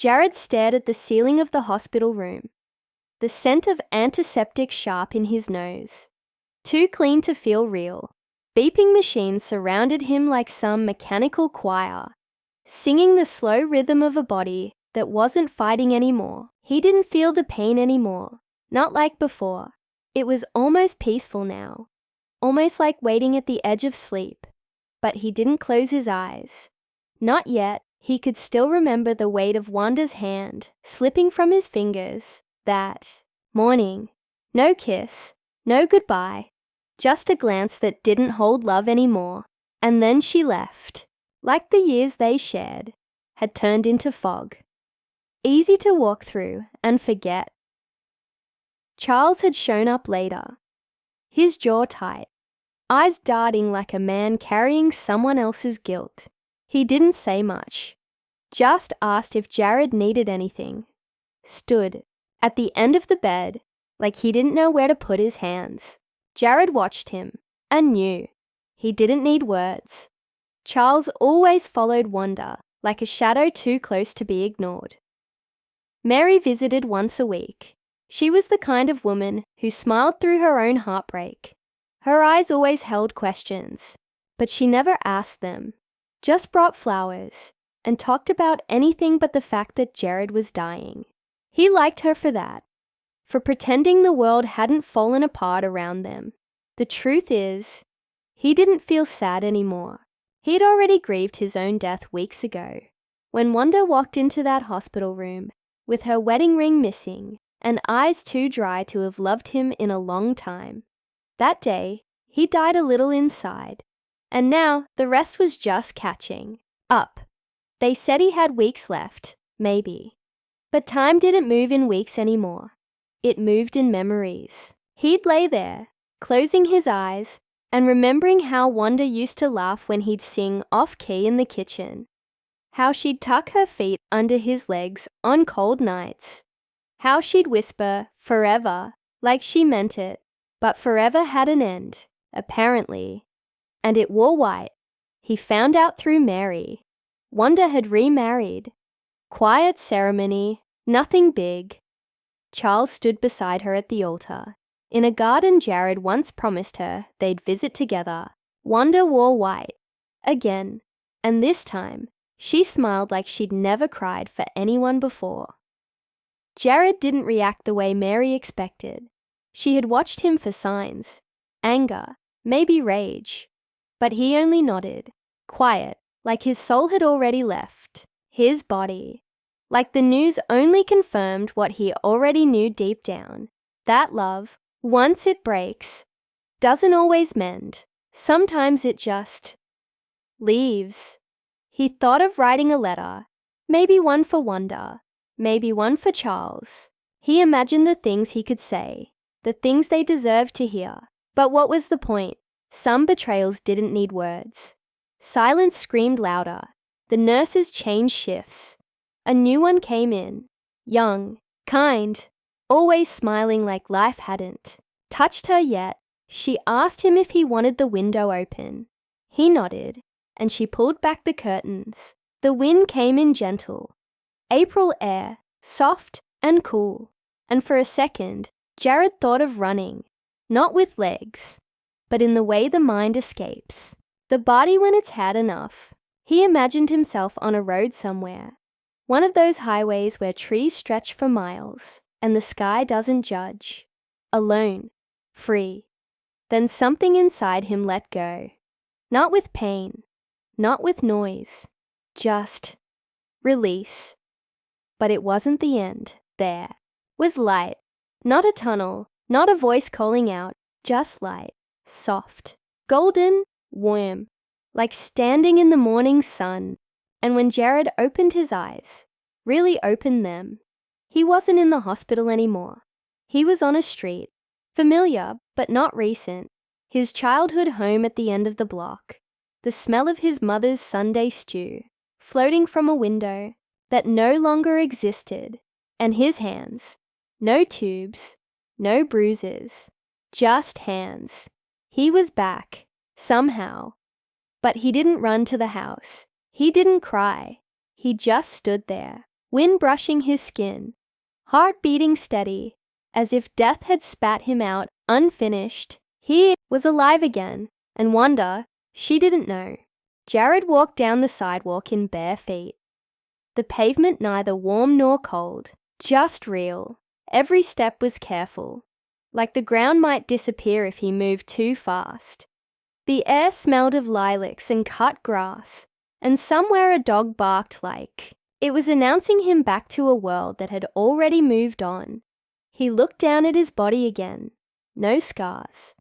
Jared stared at the ceiling of the hospital room, the scent of antiseptic sharp in his nose. Too clean to feel real. Beeping machines surrounded him like some mechanical choir, singing the slow rhythm of a body that wasn't fighting anymore. He didn't feel the pain anymore, not like before. It was almost peaceful now, almost like waiting at the edge of sleep. But he didn't close his eyes. Not yet. He could still remember the weight of Wanda's hand slipping from his fingers that morning. No kiss, no goodbye, just a glance that didn't hold love anymore. And then she left, like the years they shared had turned into fog. Easy to walk through and forget. Charles had shown up later, his jaw tight, eyes darting like a man carrying someone else's guilt. He didn't say much, just asked if Jared needed anything. Stood at the end of the bed like he didn't know where to put his hands. Jared watched him and knew he didn't need words. Charles always followed Wanda like a shadow too close to be ignored. Mary visited once a week. She was the kind of woman who smiled through her own heartbreak. Her eyes always held questions, but she never asked them. Just brought flowers and talked about anything but the fact that Jared was dying. He liked her for that, for pretending the world hadn't fallen apart around them. The truth is, he didn't feel sad anymore. He'd already grieved his own death weeks ago. When Wanda walked into that hospital room, with her wedding ring missing and eyes too dry to have loved him in a long time. That day, he died a little inside. And now, the rest was just catching up. They said he had weeks left, maybe. But time didn't move in weeks anymore. It moved in memories. He'd lay there, closing his eyes, and remembering how Wanda used to laugh when he'd sing off-key in the kitchen. How she'd tuck her feet under his legs on cold nights. How she'd whisper, forever, like she meant it. But forever had an end, apparently. And it wore white. He found out through Mary. Wanda had remarried. Quiet ceremony, nothing big. Charles stood beside her at the altar. In a garden Jared once promised her they'd visit together. Wanda wore white. Again. And this time, she smiled like she'd never cried for anyone before. Jared didn't react the way Mary expected. She had watched him for signs. Anger, maybe rage. But he only nodded, quiet, like his soul had already left his body. Like the news only confirmed what he already knew deep down, that love, once it breaks, doesn't always mend. Sometimes it just leaves. He thought of writing a letter, maybe one for Wanda, maybe one for Charles. He imagined the things he could say, the things they deserved to hear. But what was the point? Some betrayals didn't need words. Silence screamed louder. The nurses changed shifts. A new one came in. Young, kind, always smiling like life hadn't touched her yet. She asked him if he wanted the window open. He nodded, and she pulled back the curtains. The wind came in gentle. April air, soft and cool. And for a second, Jared thought of running. Not with legs, but in the way the mind escapes. The body when it's had enough. He imagined himself on a road somewhere. One of those highways where trees stretch for miles and the sky doesn't judge. Alone. Free. Then something inside him let go. Not with pain. Not with noise. Just release. But it wasn't the end. There was light. Not a tunnel. Not a voice calling out. Just light. Soft. Golden. Warm. Like standing in the morning sun. And when Jared opened his eyes, really opened them, he wasn't in the hospital anymore. He was on a street. Familiar, but not recent. His childhood home at the end of the block. The smell of his mother's Sunday stew, floating from a window that no longer existed. And his hands. No tubes. No bruises. Just hands. He was back. Somehow. But he didn't run to the house. He didn't cry. He just stood there, wind brushing his skin, heart beating steady, as if death had spat him out unfinished. He was alive again, and Wanda, she didn't know. Jared walked down the sidewalk in bare feet. The pavement neither warm nor cold, just real. Every step was careful, like the ground might disappear if he moved too fast. The air smelled of lilacs and cut grass, and somewhere a dog barked like it was announcing him back to a world that had already moved on. He looked down at his body again. No scars,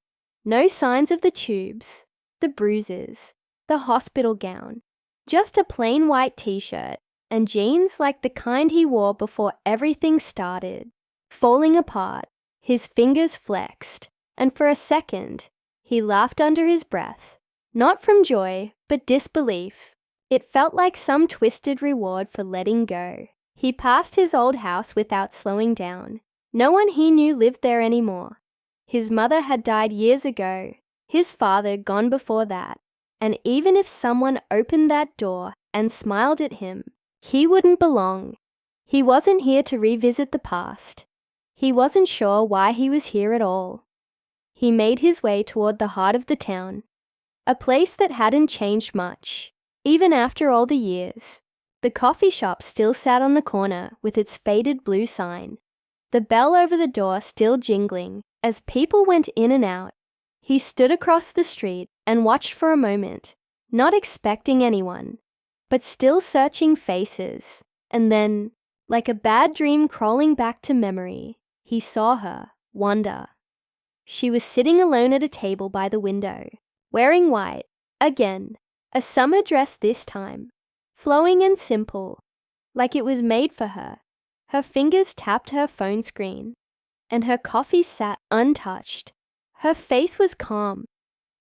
no signs of the tubes, the bruises, the hospital gown, just a plain white t-shirt and jeans like the kind he wore before everything started. Falling apart, his fingers flexed, and for a second, he laughed under his breath, not from joy, but disbelief. It felt like some twisted reward for letting go. He passed his old house without slowing down. No one he knew lived there anymore. His mother had died years ago, his father gone before that, and even if someone opened that door and smiled at him, he wouldn't belong. He wasn't here to revisit the past. He wasn't sure why he was here at all. He made his way toward the heart of the town, a place that hadn't changed much, even after all the years. The coffee shop still sat on the corner with its faded blue sign, the bell over the door still jingling as people went in and out. He stood across the street and watched for a moment, not expecting anyone, but still searching faces. And then, like a bad dream crawling back to memory, he saw her, Wanda. She was sitting alone at a table by the window, wearing white, again, a summer dress this time, flowing and simple, like it was made for her. Her fingers tapped her phone screen, and her coffee sat untouched. Her face was calm,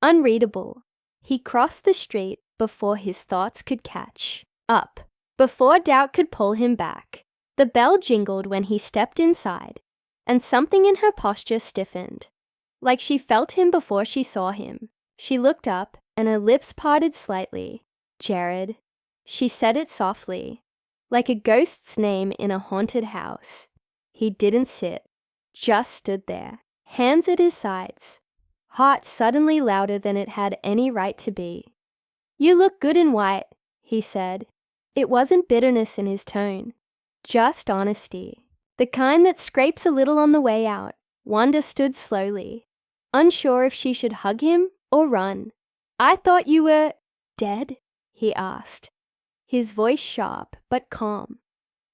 unreadable. He crossed the street before his thoughts could catch up, before doubt could pull him back. The bell jingled when he stepped inside, and something in her posture stiffened, like she felt him before she saw him. She looked up, and her lips parted slightly. Jared. She said it softly, like a ghost's name in a haunted house. He didn't sit, just stood there, hands at his sides, heart suddenly louder than it had any right to be. "You look good in white," he said. It wasn't bitterness in his tone, just honesty, the kind that scrapes a little on the way out. Wanda stood slowly, unsure if she should hug him or run. "I thought you were dead?" he asked, his voice sharp but calm.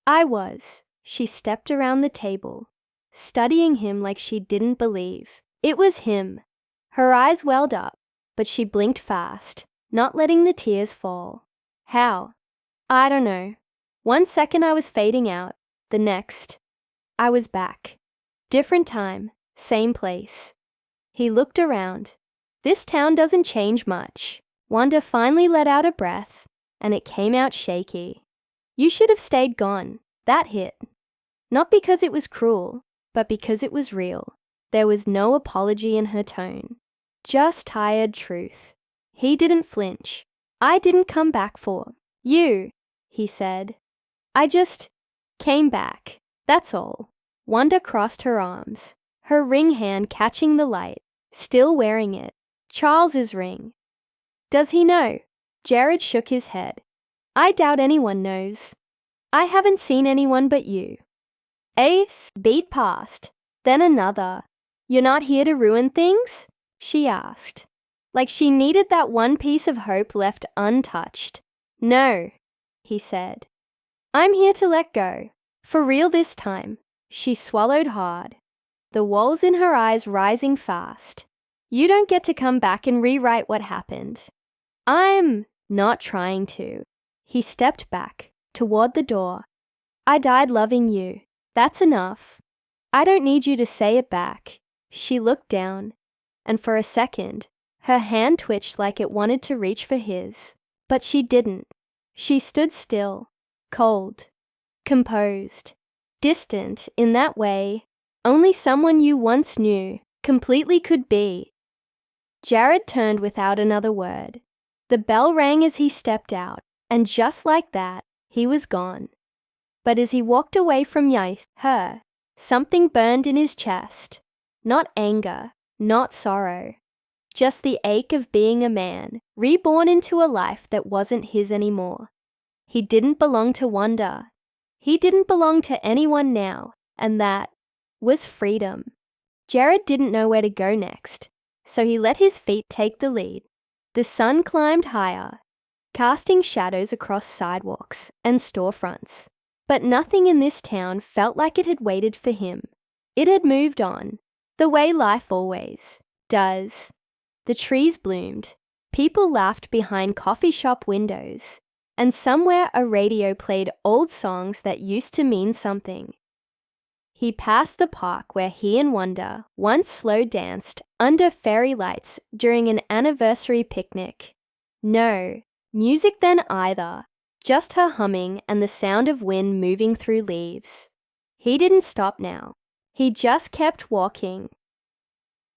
"I was." She stepped around the table, studying him like she didn't believe it was him. Her eyes welled up, but she blinked fast, not letting the tears fall. "How?" "I don't know. One second I was fading out, the next, I was back. Different time, same place." He looked around. This town doesn't change much. Wanda finally let out a breath, and it came out shaky. "You should have stayed gone." That hit. Not because it was cruel, but because it was real. There was no apology in her tone, just tired truth. He didn't flinch. "I didn't come back for you," he said. "I just came back. That's all." Wanda crossed her arms, her ring hand catching the light, still wearing it. Charles's ring. "Does he know?" Jared shook his head. "I doubt anyone knows. I haven't seen anyone but you." Ace beat past, then another. "You're not here to ruin things?" she asked, like she needed that one piece of hope left untouched. "No," he said. "I'm here to let go. For real this time." She swallowed hard, the walls in her eyes rising fast. "You don't get to come back and rewrite what happened." "I'm not trying to." He stepped back, toward the door. "I died loving you. That's enough. I don't need you to say it back." She looked down, and for a second, her hand twitched like it wanted to reach for his. But she didn't. She stood still, cold, composed, distant in that way only someone you once knew completely could be. Jared turned without another word. The bell rang as he stepped out, and just like that, he was gone. But as he walked away from her, something burned in his chest. Not anger, not sorrow. Just the ache of being a man, reborn into a life that wasn't his anymore. He didn't belong to Wanda. He didn't belong to anyone now, and that was freedom. Jared didn't know where to go next, so he let his feet take the lead. The sun climbed higher, casting shadows across sidewalks and storefronts. But nothing in this town felt like it had waited for him. It had moved on, the way life always does. The trees bloomed, people laughed behind coffee shop windows, and somewhere a radio played old songs that used to mean something. He passed the park where he and Wanda once slow danced under fairy lights during an anniversary picnic. No music then either, just her humming and the sound of wind moving through leaves. He didn't stop now. He just kept walking.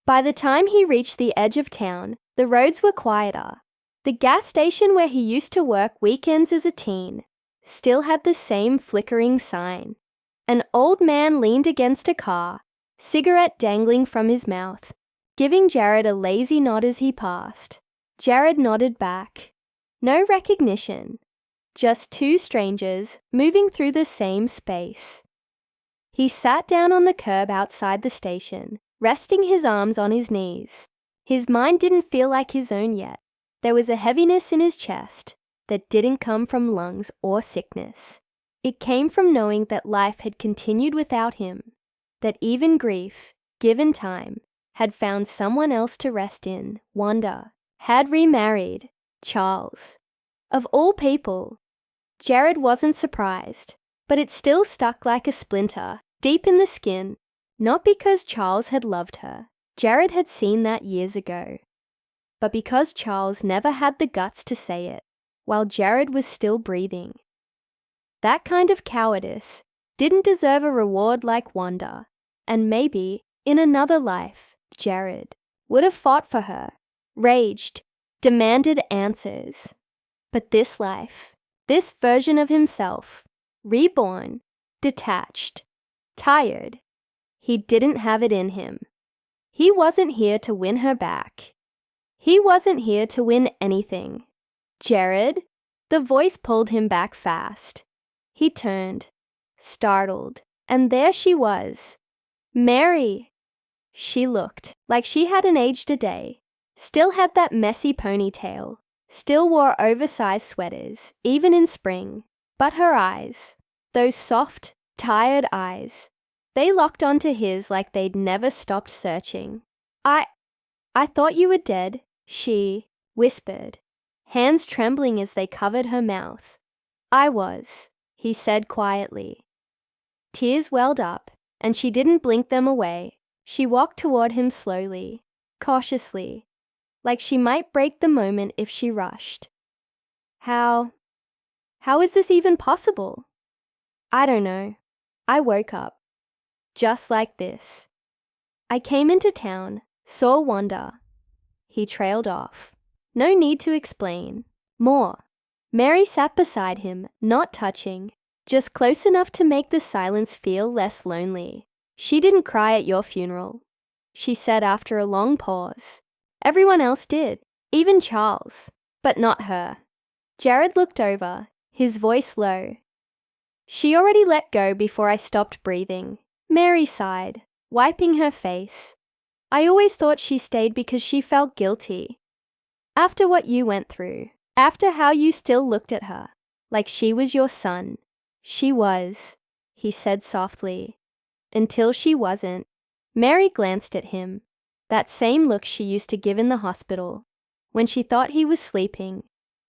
By the time he reached the edge of town, the roads were quieter. The gas station where he used to work weekends as a teen still had the same flickering sign. An old man leaned against a car, cigarette dangling from his mouth, giving Jared a lazy nod as he passed. Jared nodded back. No recognition, just two strangers moving through the same space. He sat down on the curb outside the station, resting his arms on his knees. His mind didn't feel like his own yet. There was a heaviness in his chest that didn't come from lungs or sickness. It came from knowing that life had continued without him, that even grief, given time, had found someone else to rest in. Wanda had remarried Charles. Of all people, Jared wasn't surprised, but it still stuck like a splinter, deep in the skin, not because Charles had loved her. Jared had seen that years ago, but because Charles never had the guts to say it, while Jared was still breathing. That kind of cowardice didn't deserve a reward like Wanda, and maybe, in another life, Jared would have fought for her, raged, demanded answers. But this life, this version of himself, reborn, detached, tired, he didn't have it in him. He wasn't here to win her back. He wasn't here to win anything. Jared? The voice pulled him back fast. He turned, startled, and there she was. Mary! She looked like she hadn't aged a day, still had that messy ponytail, still wore oversized sweaters, even in spring. But her eyes, those soft, tired eyes, they locked onto his like they'd never stopped searching. I thought you were dead, she whispered, hands trembling as they covered her mouth. I was, he said quietly. Tears welled up, and she didn't blink them away. She walked toward him slowly, cautiously, like she might break the moment if she rushed. How is this even possible? I don't know. I woke up. Just like this. I came into town, saw Wanda. He trailed off. No need to explain. More. Mary sat beside him, not touching, just close enough to make the silence feel less lonely. She didn't cry at your funeral, she said after a long pause. Everyone else did, even Charles, but not her. Jared looked over, his voice low. She already let go before I stopped breathing. Mary sighed, wiping her face. I always thought she stayed because she felt guilty. After what you went through, after how you still looked at her, like she was your son. She was, he said softly. Until she wasn't. Mary glanced at him, that same look she used to give in the hospital, when she thought he was sleeping.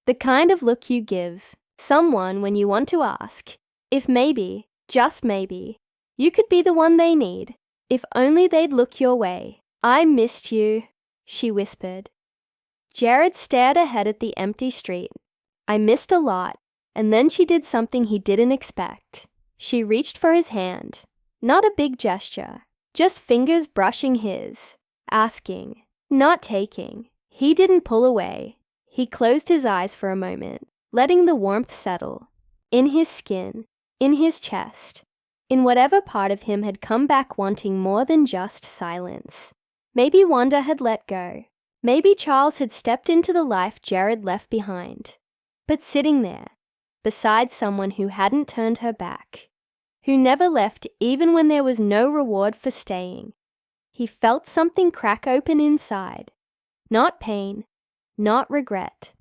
The kind of look you give someone when you want to ask if maybe, just maybe, you could be the one they need, if only they'd look your way. I missed you, she whispered. Jared stared ahead at the empty street. I missed a lot, and then she did something he didn't expect. She reached for his hand. Not a big gesture, just fingers brushing his, asking, not taking. He didn't pull away. He closed his eyes for a moment, letting the warmth settle. In his skin, in his chest, in whatever part of him had come back wanting more than just silence. Maybe Wanda had let go. Maybe Charles had stepped into the life Jared left behind. But sitting there, beside someone who hadn't turned her back, who never left even when there was no reward for staying, he felt something crack open inside. Not pain, not regret,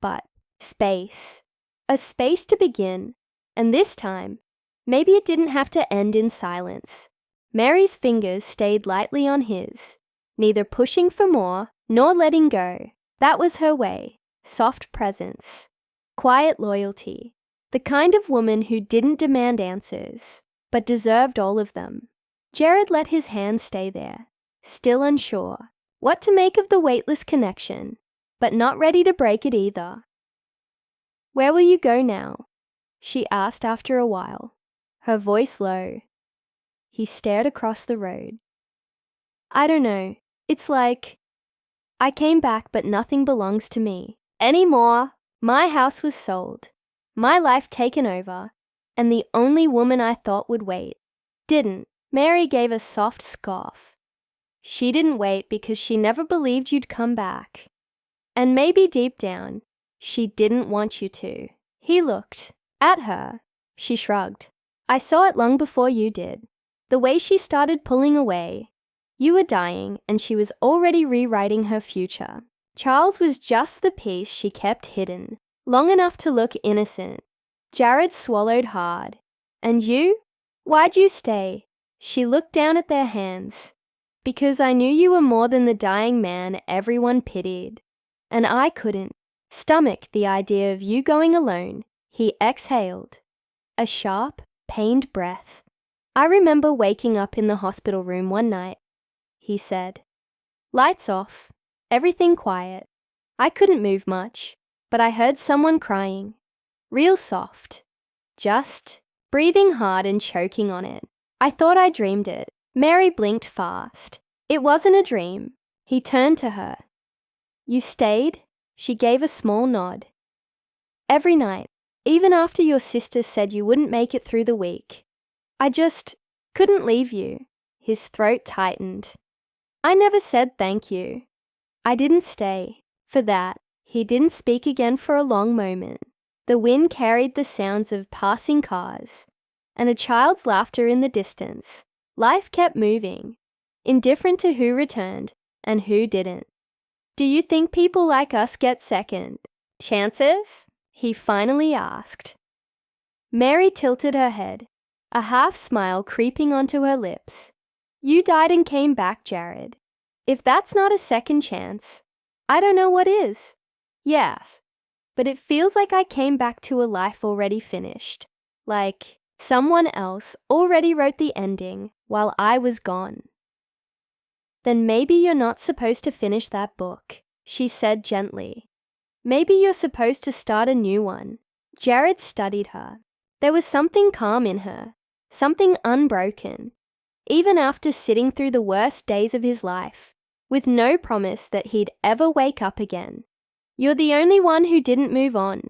but space. A space to begin, and this time, maybe it didn't have to end in silence. Mary's fingers stayed lightly on his, neither pushing for more nor letting go. That was her way. Soft presence, quiet loyalty, the kind of woman who didn't demand answers, but deserved all of them. Jared let his hand stay there, still unsure what to make of the weightless connection, but not ready to break it either. "Where will you go now?" she asked after a while, her voice low. He stared across the road. "I don't know. It's like I came back, but nothing belongs to me anymore. My house was sold, my life taken over, and the only woman I thought would wait didn't." Mary gave a soft scoff. "She didn't wait because she never believed you'd come back. And maybe deep down, she didn't want you to." He looked at her. She shrugged. "I saw it long before you did. The way she started pulling away. You were dying, and she was already rewriting her future. Charles was just the piece she kept hidden, long enough to look innocent." Jared swallowed hard. "And you? Why'd you stay?" She looked down at their hands. "Because I knew you were more than the dying man everyone pitied. And I couldn't stomach the idea of you going alone." He exhaled, a sharp, pained breath. "I remember waking up in the hospital room one night," he said. "Lights off, everything quiet. I couldn't move much, but I heard someone crying, real soft, just breathing hard and choking on it. I thought I dreamed it." Mary blinked fast. "It wasn't a dream." He turned to her. "You stayed?" She gave a small nod. "Every night, even after your sister said you wouldn't make it through the week. I just couldn't leave you." His throat tightened. "I never said thank you. I didn't stay for that." He didn't speak again for a long moment. The wind carried the sounds of passing cars and a child's laughter in the distance. Life kept moving, indifferent to who returned and who didn't. "Do you think people like us get second chances?" he finally asked. Mary tilted her head, a half smile creeping onto her lips. "You died and came back, Jared. If that's not a second chance, I don't know what is." "Yes, but it feels like I came back to a life already finished. Like someone else already wrote the ending while I was gone." "Then maybe you're not supposed to finish that book," she said gently. "Maybe you're supposed to start a new one." Jared studied her. There was something calm in her, something unbroken, even after sitting through the worst days of his life, with no promise that he'd ever wake up again. "You're the only one who didn't move on."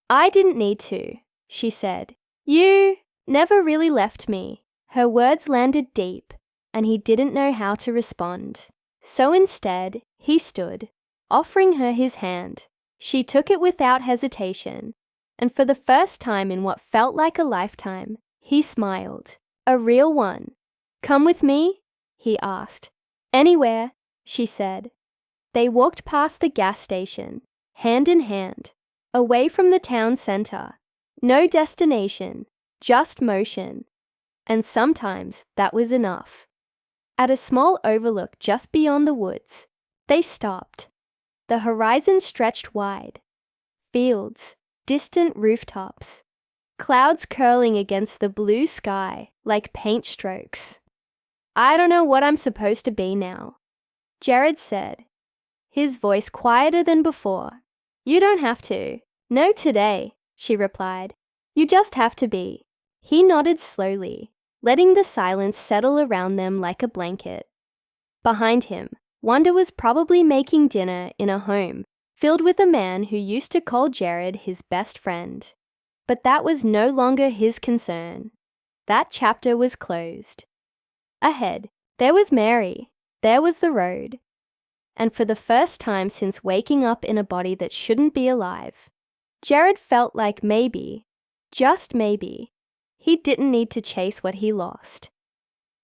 "I didn't need to," she said. "You never really left me." Her words landed deep, and he didn't know how to respond. So instead, he stood, offering her his hand. She took it without hesitation, and for the first time in what felt like a lifetime, he smiled. A real one. "Come with me?" he asked. "Anywhere," she said. They walked past the gas station, hand in hand, away from the town center. No destination, just motion. And sometimes that was enough. At a small overlook just beyond the woods, they stopped. The horizon stretched wide. Fields, distant rooftops, clouds curling against the blue sky like paint strokes. "I don't know what I'm supposed to be now," Jared said, his voice quieter than before. "You don't have to." "No today," she replied. "You just have to be." He nodded slowly, letting the silence settle around them like a blanket. Behind him, Wanda was probably making dinner in a home filled with a man who used to call Jared his best friend. But that was no longer his concern. That chapter was closed. Ahead, there was Mary. There was the road. And for the first time since waking up in a body that shouldn't be alive, Jared felt like maybe, just maybe, he didn't need to chase what he lost.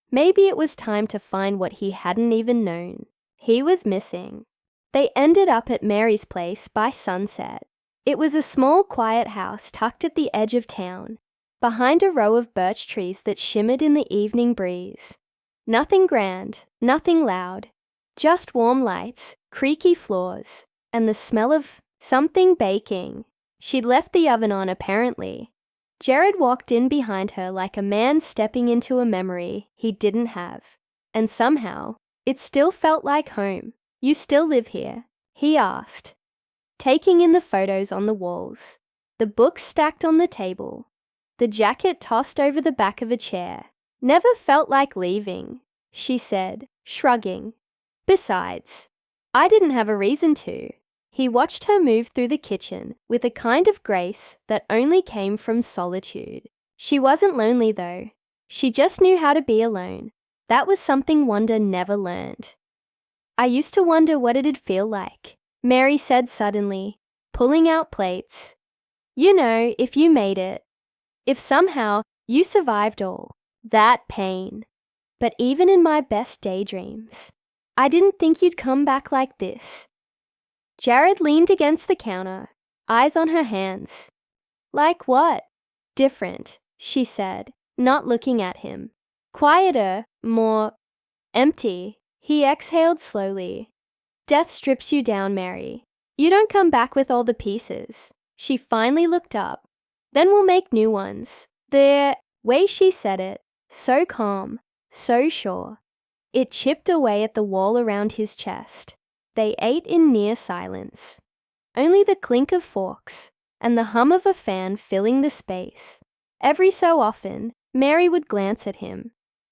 Maybe it was time to find what he hadn't even known he was missing. They ended up at Mary's place by sunset. It was a small, quiet house tucked at the edge of town, behind a row of birch trees that shimmered in the evening breeze. Nothing grand, nothing loud, just warm lights, creaky floors, and the smell of something baking. She'd left the oven on, apparently. Jared walked in behind her like a man stepping into a memory he didn't have. And somehow, it still felt like home. "You still live here?" he asked, taking in the photos on the walls, the books stacked on the table, the jacket tossed over the back of a chair. "Never felt like leaving," she said, shrugging. "Besides, I didn't have a reason to." He watched her move through the kitchen with a kind of grace that only came from solitude. She wasn't lonely, though. She just knew how to be alone. That was something Wanda never learned. "I used to wonder what it'd feel like," Mary said suddenly, pulling out plates. "You know, if you made it. If somehow you survived all that pain. But even in my best daydreams, I didn't think you'd come back like this." Jared leaned against the counter, eyes on her hands. "Like what?" "Different," she said, not looking at him. "Quieter, more empty." He exhaled slowly. "Death strips you down, Mary. You don't come back with all the pieces." She finally looked up. "Then we'll make new ones." The way she said it, so calm, so sure. It chipped away at the wall around his chest. They ate in near silence. Only the clink of forks and the hum of a fan filling the space. Every so often, Mary would glance at him,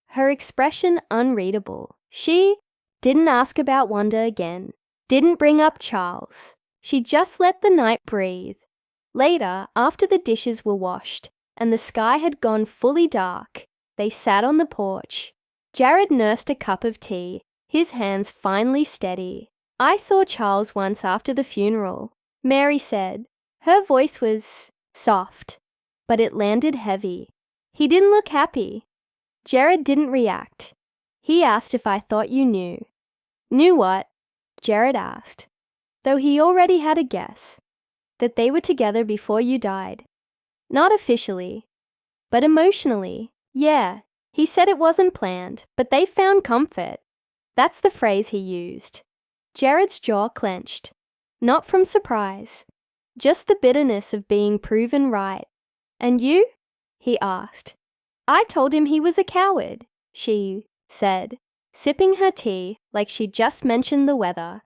her expression unreadable. She didn't ask about Wanda again, didn't bring up Charles. She just let the night breathe. Later, after the dishes were washed and the sky had gone fully dark, they sat on the porch. Jared nursed a cup of tea, his hands finally steady. "I saw Charles once after the funeral," Mary said. Her voice was soft, but it landed heavy. "He didn't look happy." Jared didn't react. He asked if I thought you knew. "Knew what?" Jared asked, though he already had a guess. "That they were together before you died." "Not officially, but emotionally, yeah." He said it wasn't planned, but they found comfort. That's the phrase he used. Jared's jaw clenched. Not from surprise, just the bitterness of being proven right. "And you?" he asked. "I told him he was a coward," she said, sipping her tea like she'd just mentioned the weather.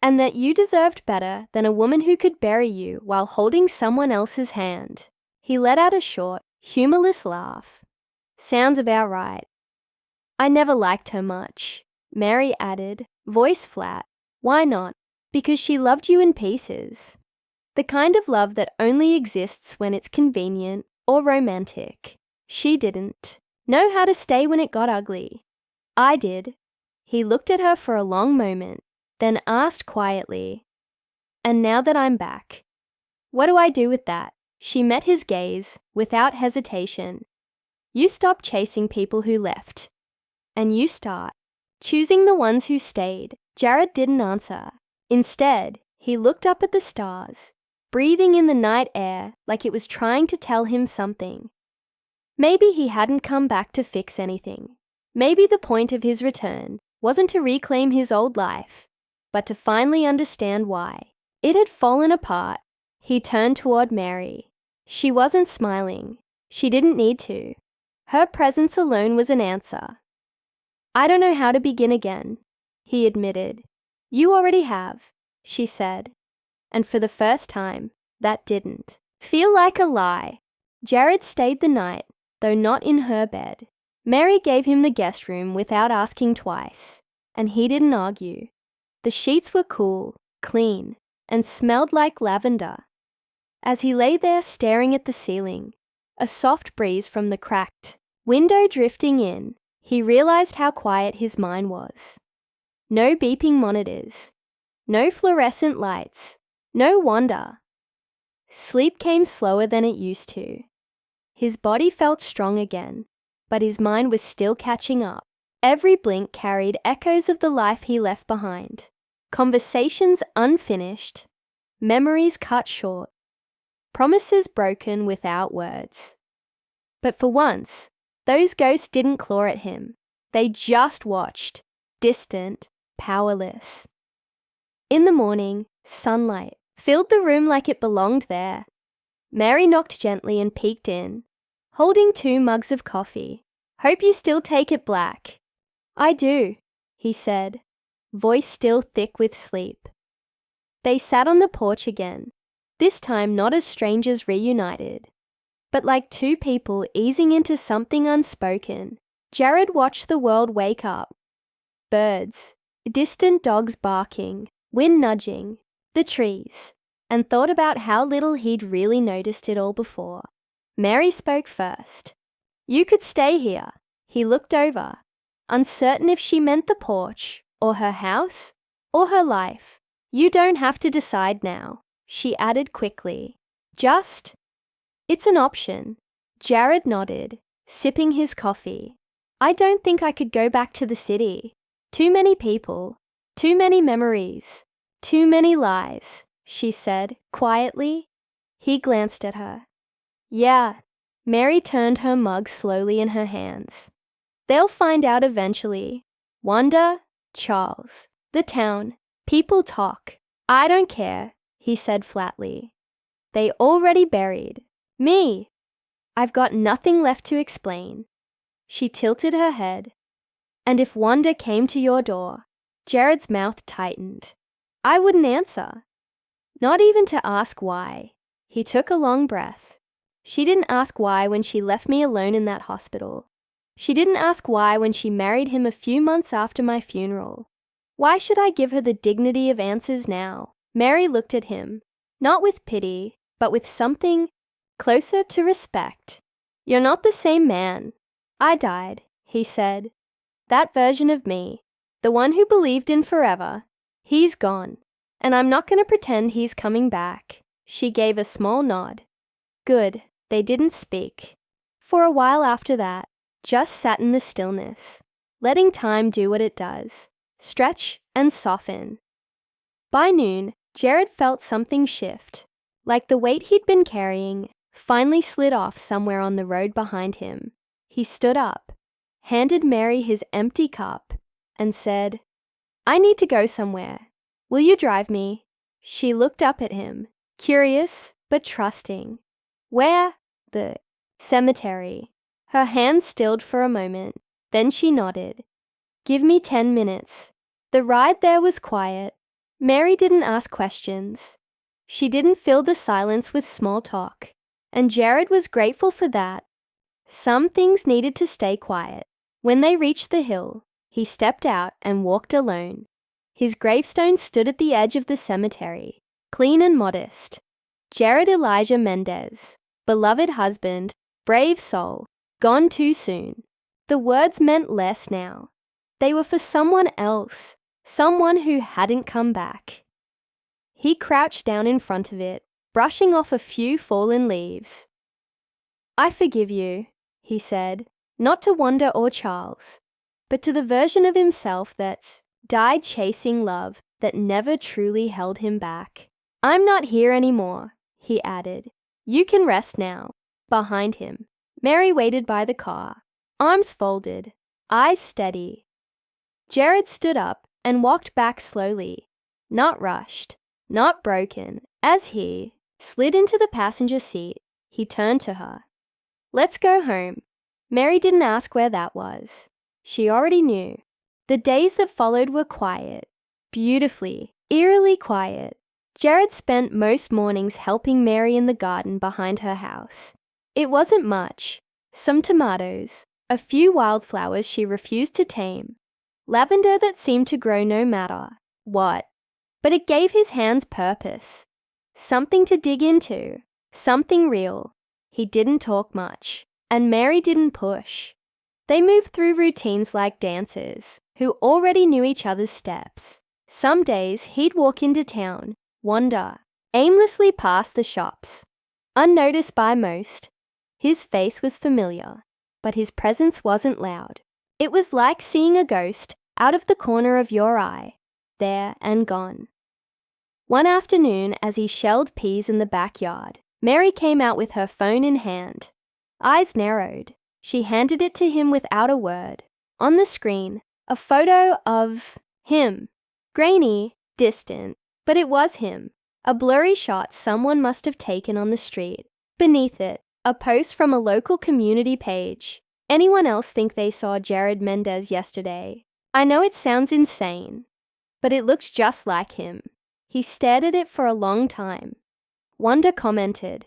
"And that you deserved better than a woman who could bury you while holding someone else's hand." He let out a short, humorless laugh. "Sounds about right." "I never liked her much," Mary added, voice flat. "Why not?" "Because she loved you in pieces. The kind of love that only exists when it's convenient or romantic. She didn't know how to stay when it got ugly. I did." He looked at her for a long moment, then asked quietly, "And now that I'm back, what do I do with that?" She met his gaze without hesitation. "You stop chasing people who left, and you start choosing the ones who stayed." Jared didn't answer. Instead, he looked up at the stars, breathing in the night air like it was trying to tell him something. Maybe he hadn't come back to fix anything. Maybe the point of his return wasn't to reclaim his old life, but to finally understand why. It had fallen apart. He turned toward Mary. She wasn't smiling. She didn't need to. Her presence alone was an answer. "I don't know how to begin again," he admitted. "You already have," she said. And for the first time, that didn't feel like a lie. Jared stayed the night, though not in her bed. Mary gave him the guest room without asking twice, and he didn't argue. The sheets were cool, clean, and smelled like lavender. As he lay there staring at the ceiling, a soft breeze from the cracked window drifting in, he realized how quiet his mind was. No beeping monitors, no fluorescent lights, no wonder. Sleep came slower than it used to. His body felt strong again, but his mind was still catching up. Every blink carried echoes of the life he left behind. Conversations unfinished, memories cut short, promises broken without words. But for once, those ghosts didn't claw at him. They just watched, distant, powerless. In the morning, sunlight filled the room like it belonged there. Mary knocked gently and peeked in, holding 2 mugs of coffee. "Hope you still take it black." "I do," he said, voice still thick with sleep. They sat on the porch again, this time not as strangers reunited, but like 2 people easing into something unspoken. Jared watched the world wake up. Birds, distant dogs barking, wind nudging, the trees, and thought about how little he'd really noticed it all before. Mary spoke first. "You could stay here." He looked over, uncertain if she meant the porch, or her house, or her life. "You don't have to decide now," she added quickly. It's an option." Jared nodded, sipping his coffee. "I don't think I could go back to the city. Too many people, too many memories, too many lies," she said, quietly. He glanced at her. "Yeah." Mary turned her mug slowly in her hands. "They'll find out eventually. Wanda, Charles, the town, people talk. I don't care," he said flatly. "They already buried me. I've got nothing left to explain." She tilted her head. "And if Wanda came to your door," Jared's mouth tightened, "I wouldn't answer. Not even to ask why." He took a long breath. "She didn't ask why when she left me alone in that hospital. She didn't ask why when she married him a few months after my funeral. Why should I give her the dignity of answers now?" Mary looked at him, not with pity, but with something closer to respect. "You're not the same man. I died," he said. "That version of me, the one who believed in forever, he's gone, and I'm not going to pretend he's coming back." She gave a small nod. Good, they didn't speak. For a while after that, just sat in the stillness, letting time do what it does, stretch and soften. By noon, Jared felt something shift, like the weight he'd been carrying finally slid off somewhere on the road behind him. He stood up, handed Mary his empty cup, and said, "I need to go somewhere. Will you drive me?" She looked up at him, curious but trusting. "Where?" "The cemetery." Her hands stilled for a moment, then she nodded. "Give me 10 minutes." The ride there was quiet. Mary didn't ask questions. She didn't fill the silence with small talk, and Jared was grateful for that. Some things needed to stay quiet. When they reached the hill, he stepped out and walked alone. His gravestone stood at the edge of the cemetery, clean and modest. Jared Elijah Mendez, beloved husband, brave soul, gone too soon. The words meant less now. They were for someone else, someone who hadn't come back. He crouched down in front of it, brushing off a few fallen leaves. "I forgive you," he said, not to Wanda or Charles, but to the version of himself that died chasing love that never truly held him back. "I'm not here anymore," he added. "You can rest now." Behind him, Mary waited by the car, arms folded, eyes steady. Jared stood up and walked back slowly, not rushed, not broken. As he slid into the passenger seat, he turned to her. "Let's go home." Mary didn't ask where that was. She already knew. The days that followed were quiet, beautifully, eerily quiet. Jared spent most mornings helping Mary in the garden behind her house. It wasn't much. Some tomatoes, a few wildflowers she refused to tame, lavender that seemed to grow no matter what. But it gave his hands purpose, something to dig into, Something real. He didn't talk much, and Mary didn't push. They moved through routines like dancers, who already knew each other's steps. Some days he'd walk into town, wander, aimlessly past the shops. Unnoticed by most, his face was familiar, but his presence wasn't loud. It was like seeing a ghost out of the corner of your eye, there and gone. One afternoon, as he shelled peas in the backyard, Mary came out with her phone in hand. Eyes narrowed. She handed it to him without a word. On the screen, a photo of him. Grainy, distant, but it was him. A blurry shot someone must have taken on the street. Beneath it, a post from a local community page. Anyone else think they saw Jared Mendez yesterday? I know it sounds insane, but it looks just like him. He stared at it for a long time. Wanda commented.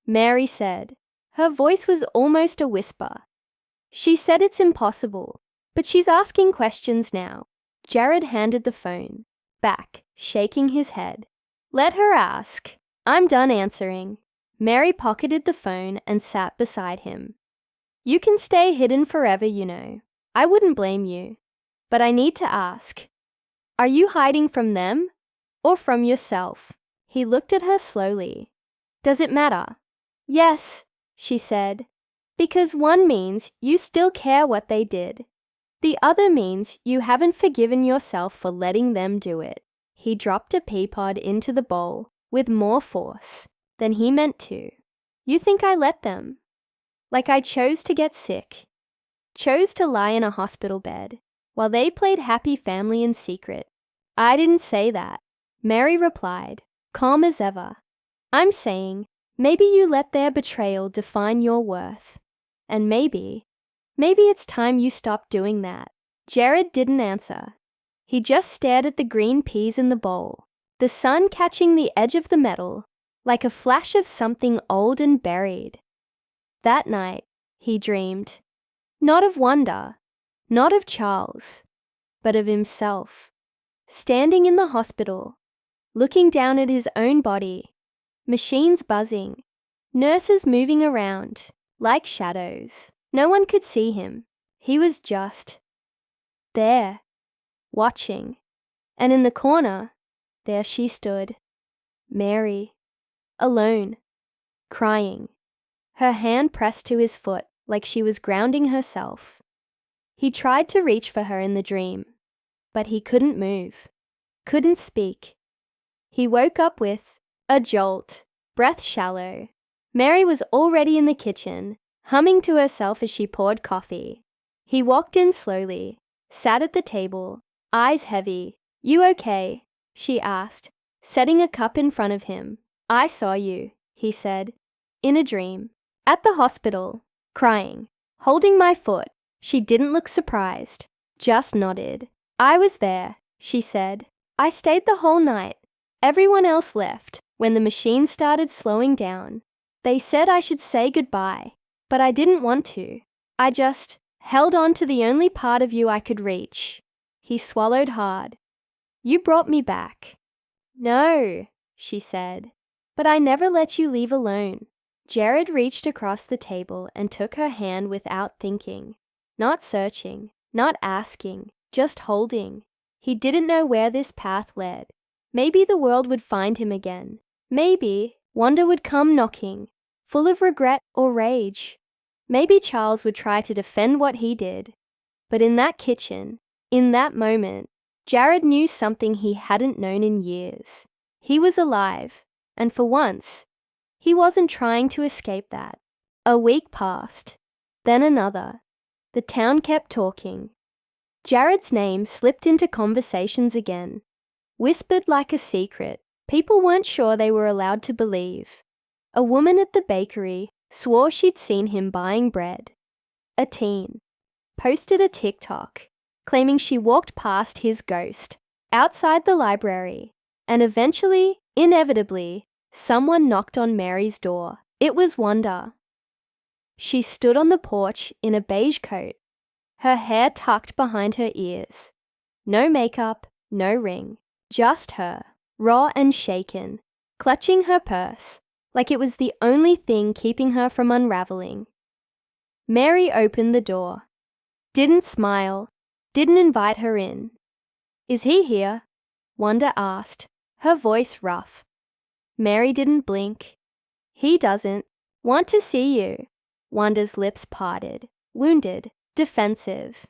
Mary said. Her voice was almost a whisper. She said it's impossible, but she's asking questions now. Jared handed the phone back, shaking his head. Let her ask. I'm done answering. Mary pocketed the phone and sat beside him. You can stay hidden forever, you know. I wouldn't blame you. But I need to ask. Are you hiding from them or from yourself? He looked at her slowly. Does it matter? Yes, she said. Because one means you still care what they did. The other means you haven't forgiven yourself for letting them do it. He dropped a pea pod into the bowl with more force than he meant to. You think I let them? Like I chose to get sick, chose to lie in a hospital bed, while they played happy family in secret. I didn't say that. Mary replied, calm as ever. I'm saying, maybe you let their betrayal define your worth. And maybe it's time you stopped doing that. Jared didn't answer. He just stared at the green peas in the bowl, the sun catching the edge of the metal, like a flash of something old and buried. That night, he dreamed, not of Wanda, not of Charles, but of himself, standing in the hospital, looking down at his own body, machines buzzing, nurses moving around, like shadows. No one could see him. He was just there, watching. And in the corner, there she stood, Mary, alone, crying, her hand pressed to his foot like she was grounding herself. He tried to reach for her in the dream, but he couldn't move, couldn't speak. He woke up with a jolt, breath shallow. Mary was already in the kitchen, humming to herself as she poured coffee. He walked in slowly, sat at the table, eyes heavy. You okay? She asked, setting a cup in front of him. I saw you, he said, in a dream. At the hospital, crying, holding my foot. She didn't look surprised, just nodded. I was there, she said. I stayed the whole night. Everyone else left when the machine started slowing down. They said I should say goodbye, but I didn't want to. I just held on to the only part of you I could reach. He swallowed hard. You brought me back. No, she said, but I never let you leave alone. Jared reached across the table and took her hand without thinking. Not searching, not asking, just holding. He didn't know where this path led. Maybe the world would find him again. Maybe Wanda would come knocking, full of regret or rage. Maybe Charles would try to defend what he did. But in that kitchen, in that moment, Jared knew something he hadn't known in years. He was alive, and for once, he wasn't trying to escape that. A week passed, then another. The town kept talking. Jared's name slipped into conversations again, whispered like a secret. People weren't sure they were allowed to believe. A woman at the bakery swore she'd seen him buying bread. A teen posted a TikTok claiming she walked past his ghost outside the library, and eventually, inevitably, someone knocked on Mary's door. It was Wanda. She stood on the porch in a beige coat, her hair tucked behind her ears. No makeup, no ring, just her, raw and shaken, clutching her purse like it was the only thing keeping her from unraveling. Mary opened the door. Didn't smile, didn't invite her in. "Is he here?" Wanda asked, her voice rough. Mary didn't blink. "He doesn't want to see you." Wanda's lips parted, wounded, defensive.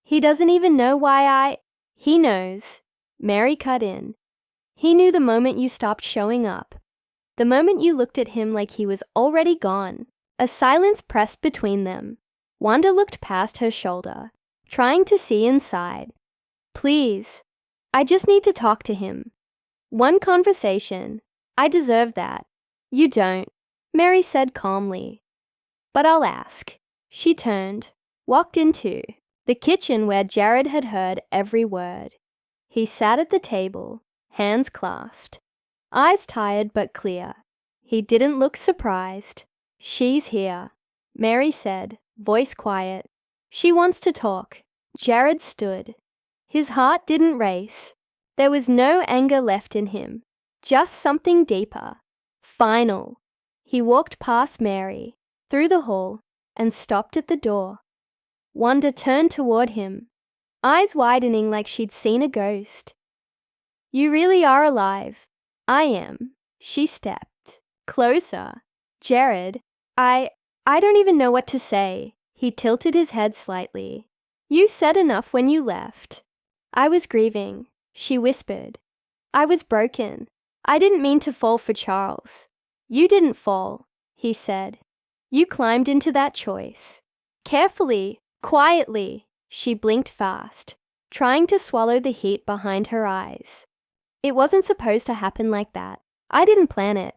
"He doesn't even know why He knows." Mary cut in. "He knew the moment you stopped showing up. The moment you looked at him like he was already gone." A silence pressed between them. Wanda looked past her shoulder, trying to see inside. "Please, I just need to talk to him. One conversation. I deserve that." "You don't," Mary said calmly. "But I'll ask." She turned, walked into the kitchen where Jared had heard every word. He sat at the table, hands clasped, eyes tired but clear. He didn't look surprised. "She's here," Mary said, voice quiet. "She wants to talk." Jared stood. His heart didn't race. There was no anger left in him, just something deeper, final. He walked past Mary, through the hall, and stopped at the door. Wanda turned toward him, eyes widening like she'd seen a ghost. "You really are alive." "I am." She stepped closer. "Jared, I don't even know what to say." He tilted his head slightly. "You said enough when you left." "I was grieving," she whispered. "I was broken. I didn't mean to fall for Charles." "You didn't fall," he said. "You climbed into that choice. Carefully, quietly." She blinked fast, trying to swallow the heat behind her eyes. "It wasn't supposed to happen like that. I didn't plan it."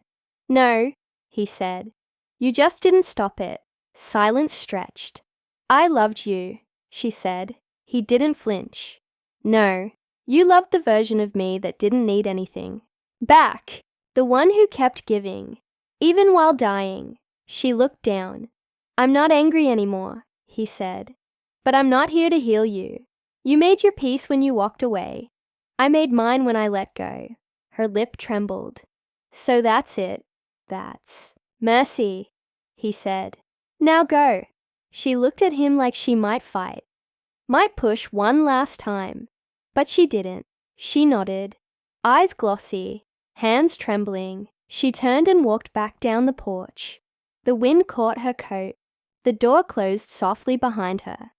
"No," he said. "You just didn't stop it." Silence stretched. "I loved you," she said. He didn't flinch. "No, you loved the version of me that didn't need anything. Back, the one who kept giving, even while dying." She looked down. "I'm not angry anymore," he said. "But I'm not here to heal you. You made your peace when you walked away. I made mine when I let go." Her lip trembled. "So that's it. That's mercy," he said. "Now go." She looked at him like she might fight, might push one last time. But she didn't. She nodded, eyes glossy, hands trembling. She turned and walked back down the porch. The wind caught her coat. The door closed softly behind her.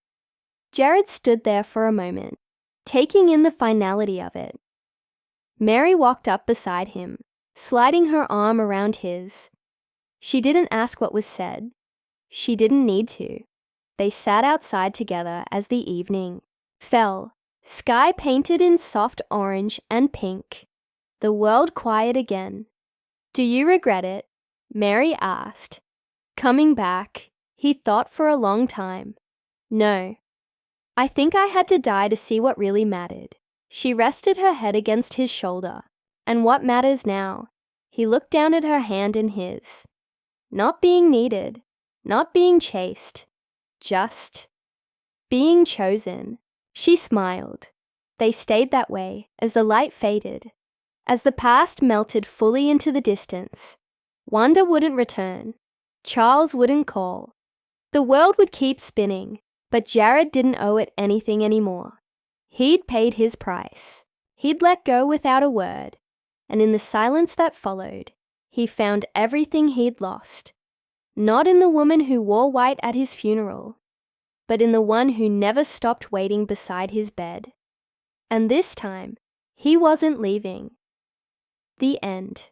Jared stood there for a moment, taking in the finality of it. Mary walked up beside him, sliding her arm around his. She didn't ask what was said. She didn't need to. They sat outside together as the evening fell, sky painted in soft orange and pink. The world quiet again. "Do you regret it?" Mary asked. "Coming back?" He thought for a long time. "No. I think I had to die to see what really mattered." She rested her head against his shoulder. "And what matters now?" He looked down at her hand in his. Not being needed, not being chased, just being chosen. She smiled. They stayed that way as the light faded, as the past melted fully into the distance. Wanda wouldn't return. Charles wouldn't call. The world would keep spinning, but Jared didn't owe it anything anymore. He'd paid his price. He'd let go without a word, and in the silence that followed, he found everything he'd lost. Not in the woman who wore white at his funeral, but in the one who never stopped waiting beside his bed. And this time, he wasn't leaving. The end.